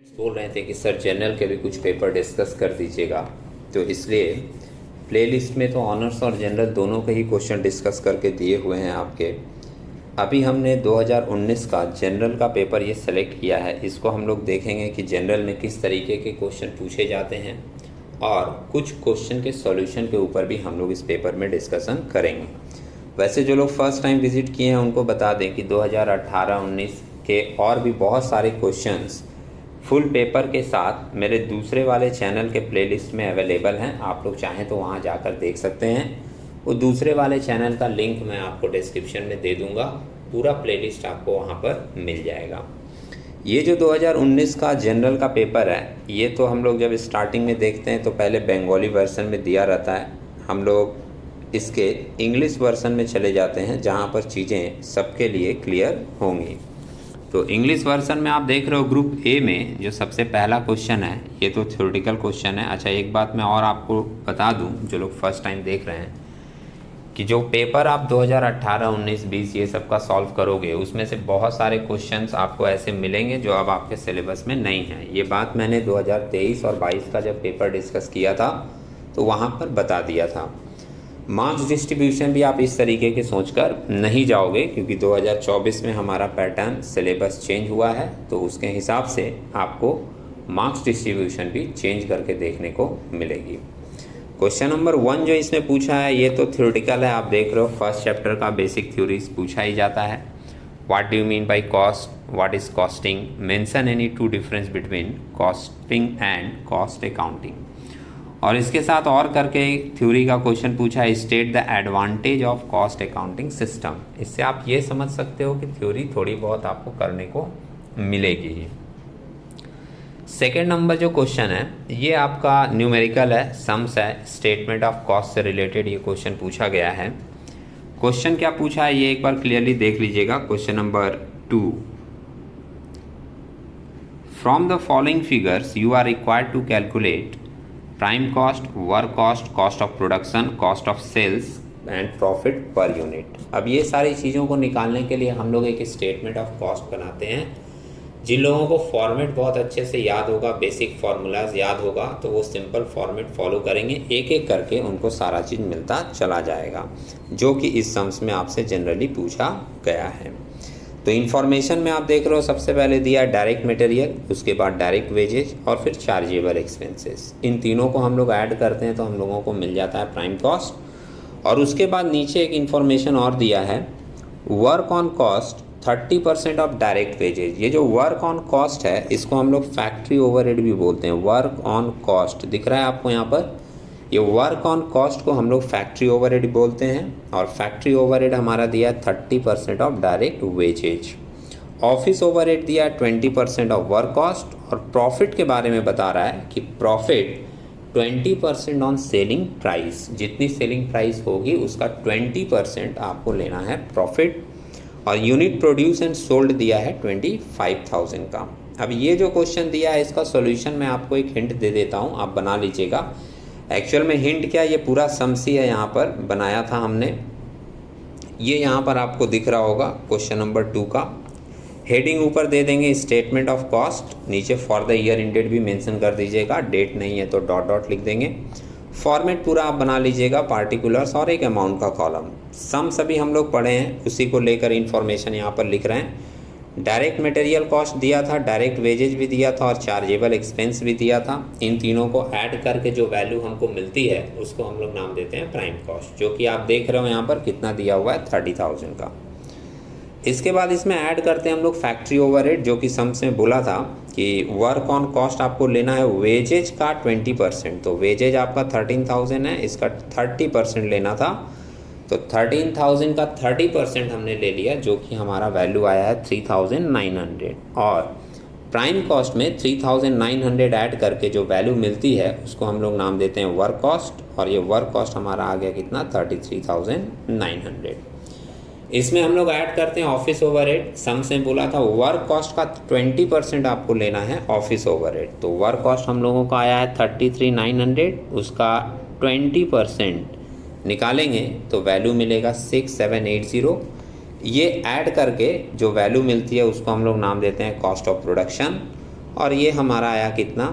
बोल रहे थे कि सर जनरल के भी कुछ पेपर डिस्कस कर दीजिएगा, तो इसलिए प्लेलिस्ट में तो ऑनर्स और जनरल दोनों के ही क्वेश्चन डिस्कस करके दिए हुए हैं आपके। अभी हमने 2019 का जनरल का पेपर ये सेलेक्ट किया है। इसको हम लोग देखेंगे कि जनरल में किस तरीके के क्वेश्चन पूछे जाते हैं और कुछ क्वेश्चन के सॉल्यूशन के ऊपर भी हम लोग इस पेपर में डिस्कशन करेंगे। वैसे जो लोग फर्स्ट टाइम विजिट किए हैं उनको बता दें कि 2018-19 के और भी बहुत सारे क्वेश्चंस फुल पेपर के साथ मेरे दूसरे वाले चैनल के प्लेलिस्ट में अवेलेबल हैं। आप लोग चाहें तो वहां जाकर देख सकते हैं। वो दूसरे वाले चैनल का लिंक मैं आपको डिस्क्रिप्शन में दे दूंगा। पूरा प्लेलिस्ट आपको वहां पर मिल जाएगा। ये जो 2019 का जनरल का पेपर है, ये तो हम लोग जब स्टार्टिंग में देखते हैं तो पहले बंगाली वर्सन में दिया रहता है। हम लोग इसके इंग्लिश वर्सन में चले जाते हैं जहाँ पर चीज़ें सबके लिए क्लियर होंगी। तो इंग्लिश वर्सन में आप देख रहे हो ग्रुप ए में जो सबसे पहला क्वेश्चन है, ये तो थ्योरेटिकल क्वेश्चन है। अच्छा, एक बात मैं और आपको बता दूं, जो लोग फर्स्ट टाइम देख रहे हैं, कि जो पेपर आप 2018, 19, 20 ये सब का सॉल्व करोगे, उसमें से बहुत सारे क्वेश्चंस आपको ऐसे मिलेंगे जो अब आपके सिलेबस में नहीं है। ये बात मैंने 2023 और 22 का जब पेपर डिस्कस किया था तो वहाँ पर बता दिया था। मार्क्स डिस्ट्रीब्यूशन भी आप इस तरीके के सोचकर नहीं जाओगे, क्योंकि 2024 में हमारा पैटर्न सिलेबस चेंज हुआ है, तो उसके हिसाब से आपको मार्क्स डिस्ट्रीब्यूशन भी चेंज करके देखने को मिलेगी। क्वेश्चन नंबर 1 जो इसमें पूछा है, ये तो थ्योरेटिकल है। आप देख रहे हो फर्स्ट चैप्टर का बेसिक थ्योरीज पूछा ही जाता है। What do you mean by cost, what is costing, mention any two difference between costing and cost accounting. और इसके साथ और करके थ्योरी का क्वेश्चन पूछा है, state the advantage of cost accounting system. इससे आप ये समझ सकते हो कि थ्योरी थोड़ी बहुत आपको करने को मिलेगी। सेकेंड नंबर जो क्वेश्चन है, ये आपका न्यूमेरिकल है, सम्स है, स्टेटमेंट ऑफ कॉस्ट से रिलेटेड ये क्वेश्चन पूछा गया है। क्वेश्चन क्या पूछा है ये एक बार क्लियरली देख लीजिएगा। Question number 2, from the following figures you are required to calculate prime cost, work cost, cost of production, cost of sales and profit per unit. अब ये सारी चीज़ों को निकालने के लिए हम लोग एक स्टेटमेंट ऑफ कॉस्ट बनाते हैं। जिन लोगों को फॉर्मेट बहुत अच्छे से याद होगा, बेसिक फार्मूलाज याद होगा, तो वो सिंपल फॉर्मेट फॉलो करेंगे, एक एक करके उनको सारा चीज़ मिलता चला जाएगा, जो कि इस सम्स में आपसे जनरली पूछा गया है। तो इन्फॉर्मेशन में आप देख रहे हो सबसे पहले दिया डायरेक्ट मटेरियल, उसके बाद डायरेक्ट वेजेज और फिर चार्जेबल एक्सपेंसेस। इन तीनों को हम लोग ऐड करते हैं तो हम लोगों को मिल जाता है प्राइम कॉस्ट। और उसके बाद नीचे एक इन्फॉर्मेशन और दिया है, work on cost 30% of direct wages. ये जो वर्क ऑन कॉस्ट है इसको हम लोग फैक्ट्री ओवरहेड भी बोलते हैं। वर्क ऑन कॉस्ट दिख रहा है आपको यहाँ पर, ये वर्क ऑन कॉस्ट को हम लोग फैक्ट्री ओवरहेड बोलते हैं। और फैक्ट्री ओवरहेड हमारा दिया 30% of direct wages. Office overhead दिया 20% ऑफ वर्क कॉस्ट। और प्रॉफिट के बारे में बता रहा है कि प्रॉफिट 20% ऑन सेलिंग प्राइस। जितनी सेलिंग प्राइस होगी उसका 20% आपको लेना है प्रॉफिट। और यूनिट प्रोड्यूस एंड सोल्ड दिया है 25,000 का। अब ये जो क्वेश्चन दिया है इसका सॉल्यूशन मैं आपको एक हिंट दे देता हूँ, आप बना लीजिएगा। एक्चुअल में हिंट क्या, ये पूरा सम्स ही है, यहाँ पर बनाया था हमने। ये यहाँ पर आपको दिख रहा होगा क्वेश्चन नंबर 2 का। हेडिंग ऊपर दे देंगे स्टेटमेंट ऑफ कॉस्ट, नीचे फॉर द ईयर इंडेड भी मेंशन कर दीजिएगा, डेट नहीं है तो डॉट डॉट लिख देंगे। फॉर्मेट पूरा आप बना लीजिएगा, पार्टिकुलर्स और एक अमाउंट का कॉलम। सम सभी हम लोग पढ़े हैं, उसी को लेकर इन्फॉर्मेशन यहाँ पर लिख रहे हैं। डायरेक्ट मटेरियल कॉस्ट दिया था, डायरेक्ट वेजेज भी दिया था और चार्जेबल एक्सपेंस भी दिया था। इन तीनों को ऐड करके जो वैल्यू हमको मिलती है उसको हम लोग नाम देते हैं प्राइम कॉस्ट, जो कि आप देख रहे हो यहाँ पर कितना दिया हुआ है 30,000 का। इसके बाद इसमें ऐड करते हैं हम लोग फैक्ट्री ओवरहेड, जो कि सम्स में बोला था कि वर्क ऑन कॉस्ट आपको लेना है वेजेज का 20%। तो वेजेज आपका 13,000 है, इसका 30% लेना था। तो 13,000 का 30% हमने ले लिया, जो कि हमारा वैल्यू आया है 3,900। और प्राइम कॉस्ट में 3,900 ऐड करके जो वैल्यू मिलती है उसको हम लोग नाम देते हैं वर्क कॉस्ट। और ये वर्क कॉस्ट हमारा आ गया कितना, 33,900। इसमें हम लोग ऐड करते हैं ऑफिस ओवरहेड। सम से बोला था वर्क कॉस्ट का 20% आपको लेना है ऑफिस ओवरहेड। तो वर्क कॉस्ट हम लोगों का आया है 33,900, उसका 20% निकालेंगे तो वैल्यू मिलेगा 6,780। ये ऐड करके जो वैल्यू मिलती है उसको हम लोग नाम देते हैं कॉस्ट ऑफ प्रोडक्शन। और ये हमारा आया कितना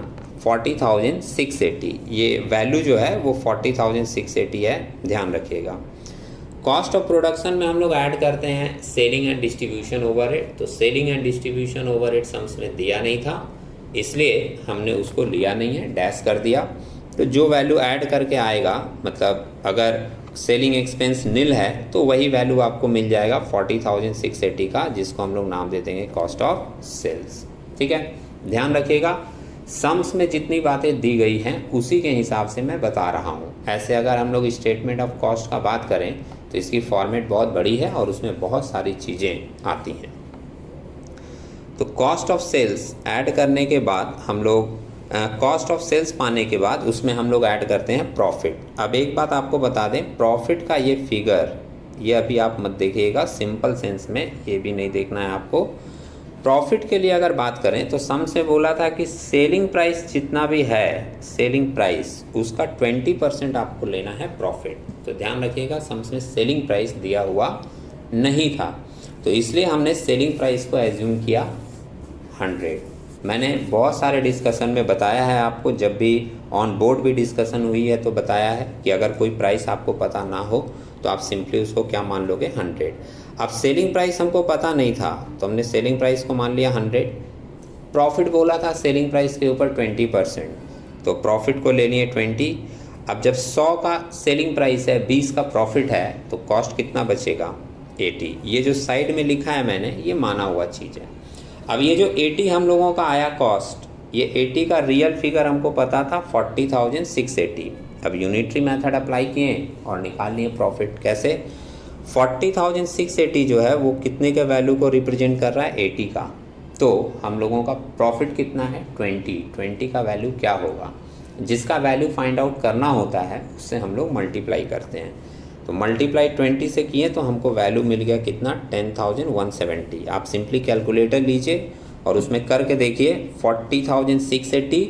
40,680। ये वैल्यू जो है वो 40,680 है, ध्यान रखिएगा। कॉस्ट ऑफ प्रोडक्शन में हम लोग ऐड करते हैं सेलिंग एंड डिस्ट्रीब्यूशन ओवरहेड। तो selling and distribution overhead sums में दिया नहीं था, इसलिए हमने उसको लिया नहीं है, डैश कर दिया। तो जो वैल्यू ऐड करके आएगा, मतलब अगर सेलिंग एक्सपेंस नील है तो वही वैल्यू आपको मिल जाएगा 40,680 का, जिसको हम लोग नाम दे देंगे कॉस्ट ऑफ सेल्स। ठीक है, ध्यान रखिएगा सम्स में जितनी बातें दी गई हैं उसी के हिसाब से मैं बता रहा हूँ। ऐसे अगर हम लोग स्टेटमेंट ऑफ कॉस्ट का बात करें तो इसकी फॉर्मेट बहुत बड़ी है और उसमें बहुत सारी चीज़ें आती हैं। तो कॉस्ट ऑफ सेल्स ऐड करने के बाद हम लोग कॉस्ट ऑफ सेल्स पाने के बाद उसमें हम लोग ऐड करते हैं प्रॉफिट। अब एक बात आपको बता दें, प्रॉफिट का ये फिगर ये अभी आप मत देखिएगा, सिंपल सेंस में ये भी नहीं देखना है आपको। प्रॉफिट के लिए अगर बात करें तो सम से बोला था कि सेलिंग प्राइस जितना भी है, सेलिंग प्राइस उसका 20% आपको लेना है प्रॉफिट। तो ध्यान रखिएगा सम्स में सेलिंग प्राइस दिया हुआ नहीं था, तो इसलिए हमने सेलिंग प्राइस को एज्यूम किया 100। मैंने बहुत सारे डिस्कशन में बताया है आपको, जब भी ऑन बोर्ड भी डिस्कशन हुई है तो बताया है कि अगर कोई प्राइस आपको पता ना हो तो आप सिंपली उसको क्या मान लोगे 100। अब सेलिंग प्राइस हमको पता नहीं था तो हमने सेलिंग प्राइस को मान लिया 100। प्रॉफिट बोला था सेलिंग प्राइस के ऊपर 20%, तो प्रॉफिट को ले लिए 20। अब जब 100 का सेलिंग प्राइस है, 20 का प्रॉफिट है, तो कॉस्ट कितना बचेगा 80। ये जो साइड में लिखा है मैंने ये माना हुआ चीज़ है। अब ये जो 80 हम लोगों का आया कॉस्ट, ये 80 का रियल फिगर हमको पता था 40,680। अब यूनिटरी मेथड अप्लाई किए और निकाल लिए प्रॉफिट। कैसे? 40,680 जो है वो कितने के वैल्यू को रिप्रेजेंट कर रहा है 80 का, तो हम लोगों का प्रॉफिट कितना है 20 का वैल्यू क्या होगा, जिसका वैल्यू फाइंड आउट करना होता है उससे हम लोग मल्टीप्लाई करते हैं। तो मल्टीप्लाई 20 से किए तो हमको वैल्यू मिल गया कितना 10,170। आप सिंपली कैलकुलेटर लीजिए और उसमें करके देखिए 40,680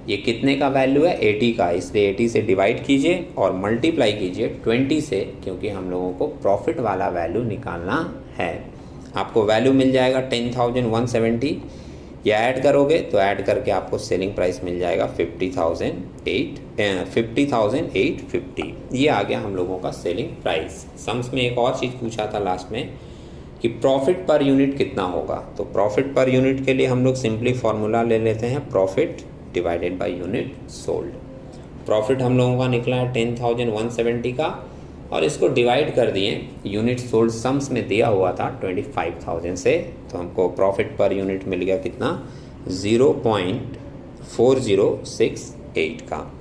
ये कितने का वैल्यू है 80 का, इसलिए 80 से डिवाइड कीजिए और मल्टीप्लाई कीजिए 20 से, क्योंकि हम लोगों को प्रॉफिट वाला वैल्यू निकालना है। आपको वैल्यू मिल जाएगा 10,170। ये ऐड करोगे तो ऐड करके आपको सेलिंग प्राइस मिल जाएगा 50,850। ये आ गया हम लोगों का सेलिंग प्राइस। सम्स में एक और चीज़ पूछा था लास्ट में कि प्रॉफिट पर यूनिट कितना होगा। तो प्रॉफिट पर यूनिट के लिए हम लोग सिंपली फार्मूला ले लेते हैं, profit divided by unit sold. Profit हम लोगों का निकला है 10,170 का और इसको डिवाइड कर दिए यूनिट सोल्ड सम्स में दिया हुआ था 25,000 से, तो हमको प्रॉफिट पर यूनिट मिल गया कितना 0.4068 का।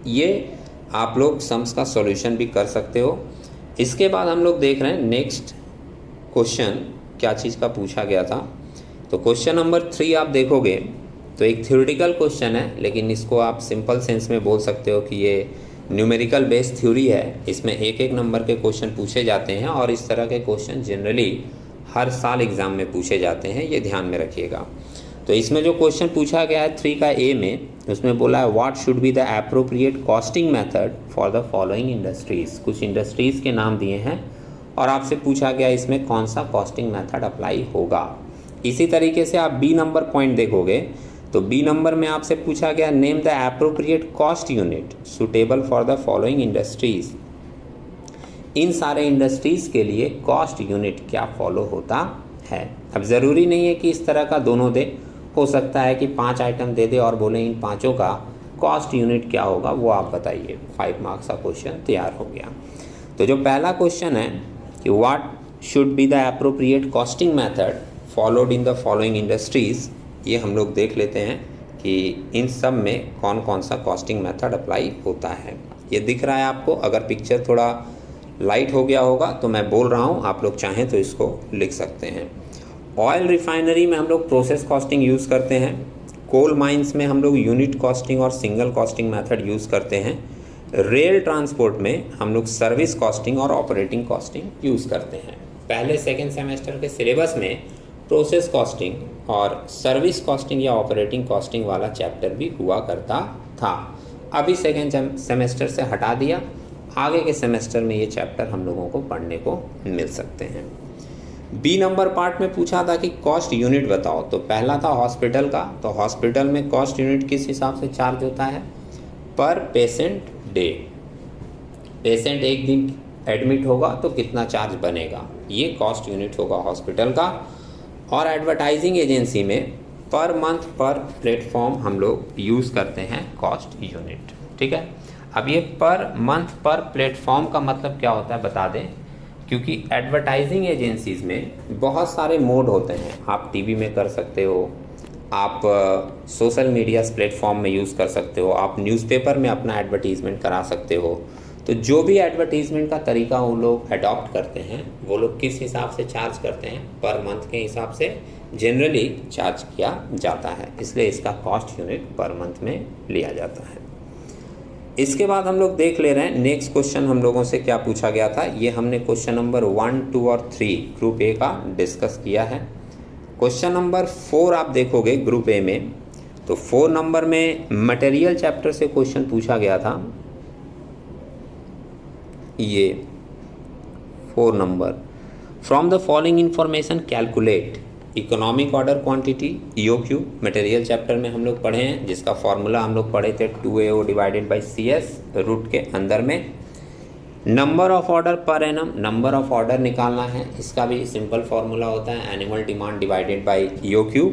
ये आप लोग सम्स का सॉल्यूशन भी कर सकते हो। इसके बाद हम लोग देख रहे हैं नेक्स्ट क्वेश्चन क्या चीज़ का पूछा गया था। तो क्वेश्चन नंबर 3 आप देखोगे तो एक थ्योरेटिकल क्वेश्चन है, लेकिन इसको आप सिंपल सेंस में बोल सकते हो कि ये न्यूमेरिकल बेस्ड थ्योरी है। इसमें एक एक नंबर के क्वेश्चन पूछे जाते हैं और इस तरह के क्वेश्चन जनरली हर साल एग्ज़ाम में पूछे जाते हैं, ये ध्यान में रखिएगा। तो इसमें जो क्वेश्चन पूछा गया है 3 का ए में, उसमें बोला है what should be the appropriate costing method for the following industries. कुछ इंडस्ट्रीज़ के नाम दिए हैं और आपसे पूछा गया इसमें कौन सा कॉस्टिंग मेथड अप्लाई होगा। इसी तरीके से आप बी नंबर पॉइंट देखोगे तो बी नंबर में आपसे पूछा गया name the appropriate cost unit suitable for the following industries. इन सारे इंडस्ट्रीज़ के लिए कॉस्ट यूनिट क्या फॉलो होता है। अब ज़रूरी नहीं है कि इस तरह का दोनों दे, हो सकता है कि 5 आइटम दे दे और बोले इन पाँचों का कॉस्ट यूनिट क्या होगा वो आप बताइए। 5 मार्क्स का क्वेश्चन तैयार हो गया। तो जो पहला क्वेश्चन है कि what should be the appropriate costing method followed in the following industries, ये हम लोग देख लेते हैं कि इन सब में कौन कौन सा कॉस्टिंग मेथड अप्लाई होता है। ये दिख रहा है आपको, अगर पिक्चर थोड़ा लाइट हो गया होगा तो मैं बोल रहा हूँ, आप लोग चाहें तो इसको लिख सकते हैं। ऑयल रिफाइनरी में हम लोग प्रोसेस कॉस्टिंग यूज़ करते हैं। कोल माइंस में हम लोग यूनिट कॉस्टिंग और सिंगल कॉस्टिंग मेथड यूज़ करते हैं। रेल ट्रांसपोर्ट में हम लोग सर्विस कॉस्टिंग और ऑपरेटिंग कॉस्टिंग यूज़ करते हैं। पहले सेकेंड सेमेस्टर के सिलेबस में प्रोसेस कॉस्टिंग और सर्विस कॉस्टिंग या ऑपरेटिंग कॉस्टिंग वाला चैप्टर भी हुआ करता था। अभी सेकेंड सेमेस्टर से हटा दिया, आगे के सेमेस्टर में ये चैप्टर हम लोगों को पढ़ने को मिल सकते हैं। बी नंबर पार्ट में पूछा था कि कॉस्ट यूनिट बताओ, तो पहला था हॉस्पिटल का, तो हॉस्पिटल में कॉस्ट यूनिट किस हिसाब से चार्ज होता है, पर पेशेंट डे। पेशेंट एक दिन एडमिट होगा तो कितना चार्ज बनेगा, ये कॉस्ट यूनिट होगा हॉस्पिटल का। और एडवर्टाइजिंग एजेंसी में पर मंथ पर प्लेटफॉर्म हम लोग यूज़ करते हैं कॉस्ट यूनिट, ठीक है। अब ये पर मंथ पर प्लेटफॉर्म का मतलब क्या होता है बता दें, क्योंकि एडवर्टाइजिंग एजेंसीज में बहुत सारे मोड होते हैं। आप टीवी में कर सकते हो, आप सोशल मीडिया प्लेटफॉर्म में यूज़ कर सकते हो, आप न्यूज़पेपर में अपना एडवर्टीज़मेंट करा सकते हो। तो जो भी एडवर्टीज़मेंट का तरीका वो लोग अडॉप्ट करते हैं, वो लोग किस हिसाब से चार्ज करते हैं, पर मंथ के हिसाब से जनरली चार्ज किया जाता है, इसलिए इसका कॉस्ट यूनिट पर मंथ में लिया जाता है। इसके बाद हम लोग देख ले रहे हैं नेक्स्ट क्वेश्चन हम लोगों से क्या पूछा गया था। ये हमने क्वेश्चन नंबर 1, 2 और 3 ग्रुप ए का डिस्कस किया है। क्वेश्चन नंबर 4 आप देखोगे ग्रुप ए में, तो 4 नंबर में मटेरियल चैप्टर से क्वेश्चन पूछा गया था। ये 4 number, from the following information calculate economic order quantity EOQ। Material chapter में हम लोग पढ़े हैं, जिसका फॉर्मूला हम लोग पढ़े थे 2AO divided by CS root के अंदर में। Number of order per annum, number of order निकालना है, इसका भी सिंपल फार्मूला होता है annual demand divided by EOQ।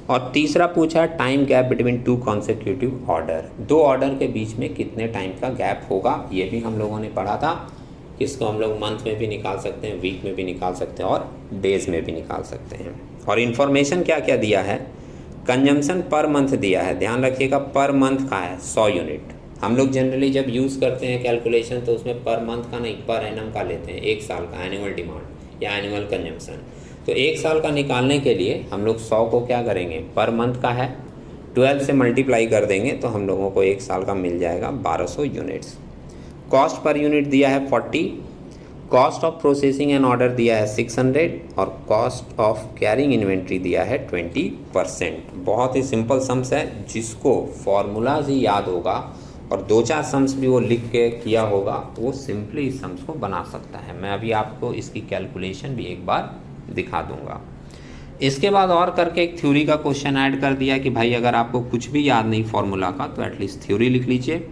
और तीसरा पूछा time gap between 2 consecutive order, 2 order के बीच में कितने टाइम का गैप होगा, ये भी हम लोगों ने पढ़ा था। इसको हम लोग मंथ में भी निकाल सकते हैं, वीक में भी निकाल सकते हैं और डेज में भी निकाल सकते हैं। और इन्फॉर्मेशन क्या क्या दिया है, कंजम्पशन पर मंथ दिया है, ध्यान रखिएगा पर मंथ का है 100 यूनिट। हम लोग जनरली जब यूज़ करते हैं कैलकुलेशन तो उसमें पर मंथ का नहीं पर एनम का लेते हैं, 1 साल का एनुअल डिमांड या एनुअल कंजम्पशन। तो 1 साल का निकालने के लिए हम लोग 100 को क्या करेंगे, पर मंथ का है 12 से मल्टीप्लाई कर देंगे तो हम लोगों को 1 साल का मिल जाएगा 1200 यूनिट्स। कॉस्ट पर यूनिट दिया है 40, cost of processing and order दिया है 600 और कॉस्ट ऑफ कैरिंग इन्वेंट्री दिया है 20%। बहुत ही सिंपल सम्स है, जिसको फॉर्मूलाज ही याद होगा और 2-4 सम्स भी वो लिख के किया होगा, वो सिंपली इस सम्स को बना सकता है। मैं अभी आपको इसकी कैलकुलेशन भी एक बार दिखा दूंगा। इसके बाद और करके एक थ्योरी का क्वेश्चन ऐड कर दिया कि भाई अगर आपको कुछ भी याद नहीं फॉर्मूला का तो एटलीस्ट थ्योरी लिख लीजिए।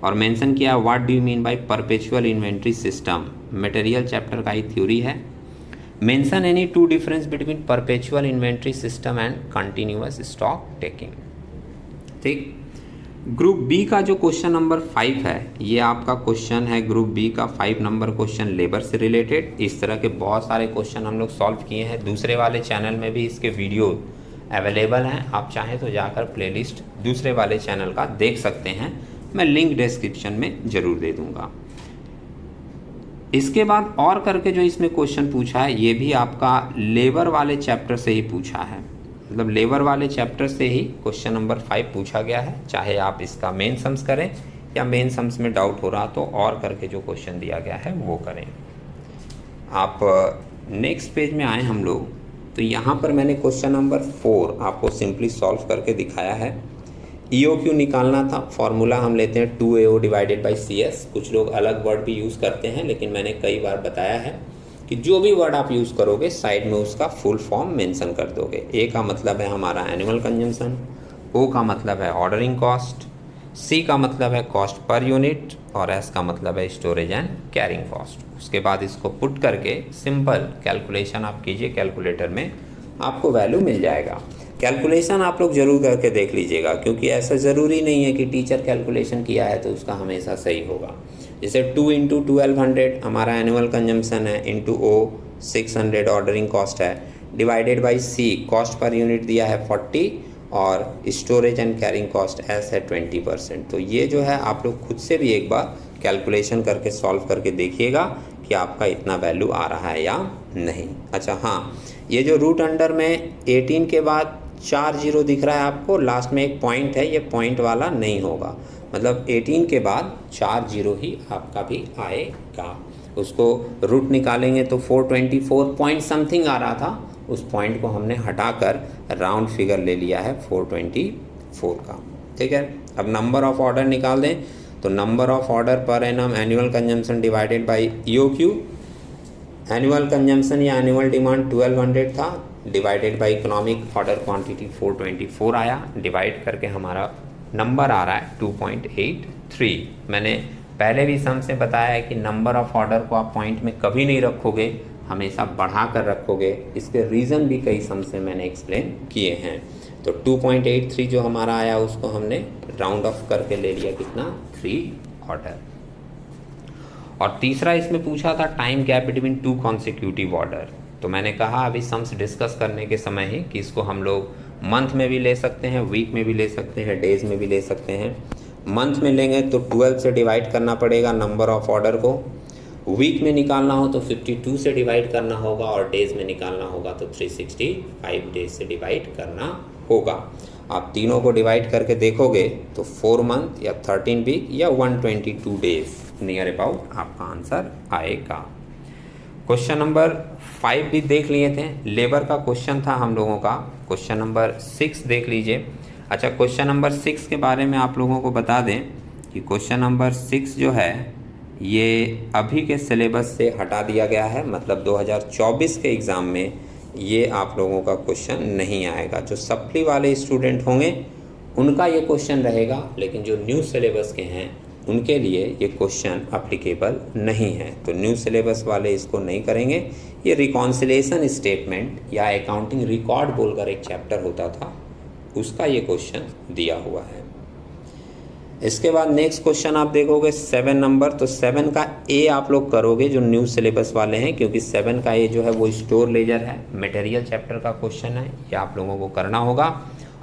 और मेंशन किया what do you mean by perpetual inventory system, material chapter का ही थ्योरी है। Mention any 2 difference between perpetual inventory system and continuous stock taking, ठीक। ग्रुप बी का जो क्वेश्चन नंबर 5 है, ये आपका क्वेश्चन है ग्रुप बी का 5 नंबर क्वेश्चन लेबर से रिलेटेड। इस तरह के बहुत सारे क्वेश्चन हम लोग सॉल्व किए हैं, दूसरे वाले चैनल में भी इसके वीडियो अवेलेबल हैं, आप चाहें तो जाकर प्लेलिस्ट दूसरे वाले चैनल का देख सकते हैं, मैं लिंक डिस्क्रिप्शन में ज़रूर दे दूंगा। इसके बाद और करके जो इसमें क्वेश्चन पूछा है, ये भी आपका लेबर वाले चैप्टर से ही पूछा है, मतलब लेबर वाले चैप्टर से ही क्वेश्चन नंबर 5 पूछा गया है। चाहे आप इसका मेन सम्स करें या मेन सम्स में डाउट हो रहा तो और करके जो क्वेश्चन दिया गया है वो करें। आप नेक्स्ट पेज में आए हम लोग, तो यहाँ पर मैंने क्वेश्चन नंबर 4 आपको सिंपली सॉल्व करके दिखाया है। EOQ निकालना था, फॉर्मूला हम लेते हैं 2AO डिवाइडेड बाई CS। कुछ लोग अलग वर्ड भी यूज़ करते हैं, लेकिन मैंने कई बार बताया है कि जो भी वर्ड आप यूज़ करोगे साइड में उसका फुल फॉर्म मेंशन कर दोगे। A का मतलब है हमारा एनुअल कंजम्पशन, O का मतलब है ऑर्डरिंग कॉस्ट, C का मतलब है कॉस्ट पर यूनिट और S का मतलब है स्टोरेज एंड कैरिंग कॉस्ट। उसके बाद इसको पुट करके सिंपल कैलकुलेशन आप कीजिए कैलकुलेटर में, आपको वैल्यू मिल जाएगा। कैलकुलेशन आप लोग ज़रूर करके देख लीजिएगा, क्योंकि ऐसा ज़रूरी नहीं है कि टीचर कैलकुलेशन किया है तो उसका हमेशा सही होगा। जैसे 2 × 1200 हमारा एनुअल कंजम्पशन है, इंटू O 600 ऑर्डरिंग कॉस्ट है, divided by C cost per unit दिया है 40 और storage and carrying cost S है 20%। तो ये जो है आप लोग खुद से भी एक बार कैलकुलेशन करके सॉल्व करके देखिएगा कि आपका इतना वैल्यू आ रहा है या नहीं। अच्छा हाँ, ये जो रूट अंडर में 18 के बाद 4 0 दिख रहा है आपको, लास्ट में एक पॉइंट है, ये पॉइंट वाला नहीं होगा, मतलब 18 के बाद 4 0 ही आपका भी आएगा। उसको रूट निकालेंगे तो 424 पॉइंट समथिंग आ रहा था, उस पॉइंट को हमने हटाकर राउंड फिगर ले लिया है 424 का, ठीक है। अब नंबर ऑफ ऑर्डर निकाल दें तो number of order per annum annual consumption divided by EOQ, annual consumption या एनुअल डिमांड 1200 था, divided by economic order quantity 424 आया, डिवाइड करके हमारा नंबर आ रहा है 2.83। मैंने पहले भी सम से बताया है कि नंबर ऑफ ऑर्डर को आप पॉइंट में कभी नहीं रखोगे, हमेशा बढ़ा कर रखोगे। इसके रीज़न भी कई सम से मैंने एक्सप्लेन किए हैं। तो 2.83 जो हमारा आया उसको हमने राउंड ऑफ करके ले लिया कितना, 3 ऑर्डर। और तीसरा इसमें पूछा था time gap between 2 consecutive order. तो मैंने कहा अभी सम्स डिस्कस करने के समय ही कि इसको हम लोग मंथ में भी ले सकते हैं, वीक में भी ले सकते हैं, डेज में भी ले सकते हैं। मंथ में लेंगे तो 12 से डिवाइड करना पड़ेगा नंबर ऑफ ऑर्डर को, वीक में निकालना हो तो 52 से डिवाइड करना होगा, और डेज में निकालना होगा तो 365 डेज से डिवाइड करना होगा। आप तीनों को डिवाइड करके देखोगे तो 4 मंथ या 13 वीक या 122 डेज नियर अबाउट आपका आंसर आएगा। क्वेश्चन नंबर 5 भी देख लिए थे, लेबर का क्वेश्चन था हम लोगों का। क्वेश्चन नंबर 6 देख लीजिए। अच्छा, क्वेश्चन नंबर 6 के बारे में आप लोगों को बता दें कि क्वेश्चन नंबर 6 जो है ये अभी के सिलेबस से हटा दिया गया है, मतलब 2024 के एग्ज़ाम में ये आप लोगों का क्वेश्चन नहीं आएगा। जो सप्ली वाले स्टूडेंट होंगे उनका ये क्वेश्चन रहेगा, लेकिन जो न्यू सिलेबस के हैं उनके लिए ये क्वेश्चन अप्लीकेबल नहीं है। तो न्यू सिलेबस वाले इसको नहीं करेंगे। ये रिकॉन्सिलेशन स्टेटमेंट या अकाउंटिंग रिकॉर्ड बोलकर एक चैप्टर होता था, उसका ये क्वेश्चन दिया हुआ है। इसके बाद नेक्स्ट क्वेश्चन आप देखोगे 7 नंबर। तो 7 का ए आप लोग करोगे जो न्यू सिलेबस वाले हैं, क्योंकि 7 का ए जो है वो स्टोर लेजर है, मटेरियल चैप्टर का क्वेश्चन है, ये आप लोगों को करना होगा।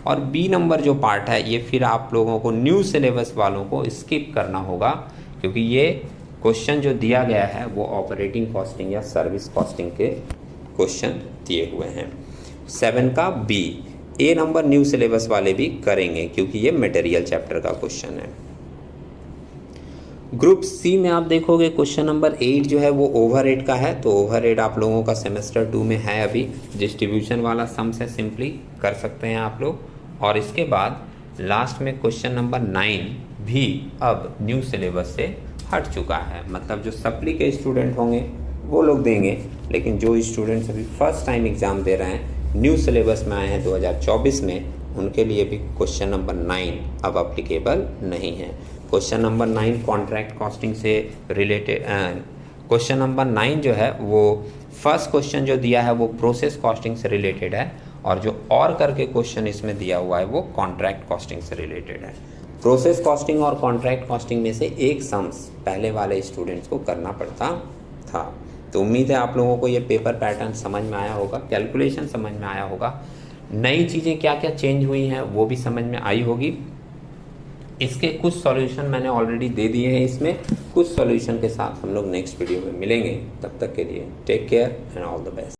और बी नंबर जो पार्ट है ये फिर आप लोगों को न्यू सिलेबस वालों को स्किप करना होगा, क्योंकि ये क्वेश्चन जो दिया गया है वो ऑपरेटिंग कॉस्टिंग या सर्विस कॉस्टिंग के क्वेश्चन दिए हुए हैं। 7 का बी। ए नंबर न्यू सिलेबस वाले भी करेंगे क्योंकि ये मटेरियल चैप्टर का क्वेश्चन है। ग्रुप सी में आप देखोगे क्वेश्चन नंबर 8 जो है वो ओवरहेड का है। तो ओवरहेड आप लोगों का सेमेस्टर 2 में है, अभी डिस्ट्रीब्यूशन वाला सम से सिंपली कर सकते हैं आप लोग। और इसके बाद लास्ट में क्वेश्चन नंबर 9 भी अब न्यू सिलेबस से हट चुका है, मतलब जो सप्ली के स्टूडेंट होंगे वो लोग देंगे, लेकिन जो स्टूडेंट्स अभी फर्स्ट टाइम एग्ज़ाम दे रहे हैं, न्यू सिलेबस में आए हैं 2024 में, उनके लिए भी क्वेश्चन नंबर 9 अब अप्लीकेबल नहीं है। क्वेश्चन नंबर 9 कॉन्ट्रैक्ट कॉस्टिंग से रिलेटेड, क्वेश्चन नंबर 9 जो है वो फर्स्ट क्वेश्चन जो दिया है वो प्रोसेस कॉस्टिंग से रिलेटेड है, और जो और करके क्वेश्चन इसमें दिया हुआ है वो कॉन्ट्रैक्ट कॉस्टिंग से रिलेटेड है। प्रोसेस कॉस्टिंग और कॉन्ट्रैक्ट कॉस्टिंग में से एक सम्स पहले वाले स्टूडेंट्स को करना पड़ता था। तो उम्मीद है आप लोगों को ये पेपर पैटर्न समझ में आया होगा, कैलकुलेशन समझ में आया होगा, नई चीज़ें क्या क्या चेंज हुई हैं वो भी समझ में आई होगी। इसके कुछ सॉल्यूशन मैंने ऑलरेडी दे दिए हैं, इसमें कुछ सॉल्यूशन के साथ हम लोग नेक्स्ट वीडियो में मिलेंगे। तब तक के लिए take care and all the best.